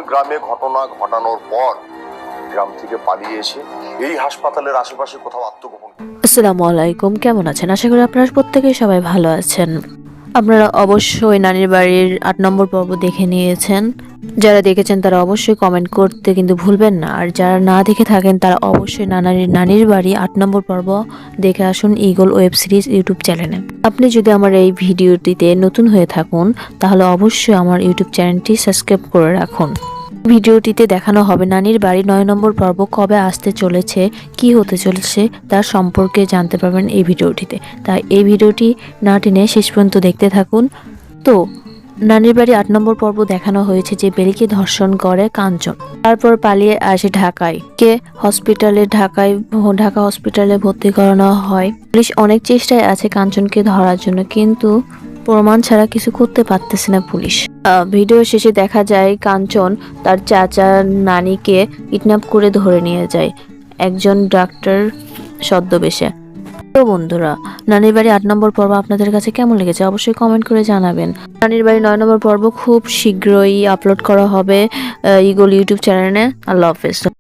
গ্রামে ঘটনা ঘটানোর পর গ্রাম থেকে পালিয়ে এসে এই হাসপাতালের আশেপাশে কোথাও আত্মগোপন। আসসালামু আলাইকুম, কেমন আছেন? আশা করি আপনারা প্রত্যেকেই সবাই ভালো আছেন। আপনারা অবশ্যই নানির বাড়ির ৮ নম্বর পর্ব দেখে নিয়েছেন। যারা দেখেছেন তারা অবশ্যই কমেন্ট করতে কিন্তু ভুলবেন না, আর যারা না দেখে থাকেন তারা অবশ্যই নানির বাড়ি ৮ নম্বর পর্ব দেখে আসুন ঈগল ওয়েব সিরিজ ইউটিউব চ্যানেলে। আপনি যদি আমার এই ভিডিওটিতে নতুন হয়ে থাকুন তাহলে অবশ্যই আমার ইউটিউব চ্যানেলটি সাবস্ক্রাইব করে রাখুন। ভিডিওটিতে দেখানো হবে নানির বাড়ি ৯ নম্বর পর্ব কবে আসতে চলেছে, কি হতে চলেছে তার সম্পর্কে জানতে পারবেন এই ভিডিওটিতে। তাই এই ভিডিওটি না টেনে শেষ পর্যন্ত দেখতে থাকুন। তো নানির বাড়ি ৮ নম্বর পর্ব দেখানো হয়েছে যে বেলিকে ধর্ষণ করে কাঞ্চন, তারপর পালিয়ে আসে ঢাকায়। ঢাকা হসপিটালে ভর্তি করানো হয়। পুলিশ অনেক চেষ্টায় আছে কাঞ্চনকে ধরার জন্য, কিন্তু প্রমাণ ছাড়া কিছু করতে পারতেছে না পুলিশ। ভিডিও শেষে দেখা যায় কাঞ্চন তার চাচা নানিকে কিডন্যাপ করে ধরে নিয়ে যায় একজন ডাক্তার ছদ্মবেশে। তো বন্ধুরা, নানির বাড়ি ৮ নম্বর পর্ব আপনাদের কাছে কেমন লেগেছে অবশ্যই কমেন্ট করে জানাবেন। নানির বাড়ি ৯ নম্বর পর্ব খুব শীঘ্রই আপলোড করা হবে ঈগল ইউটিউব চ্যানেলে। আল্লাহ হাফেজ।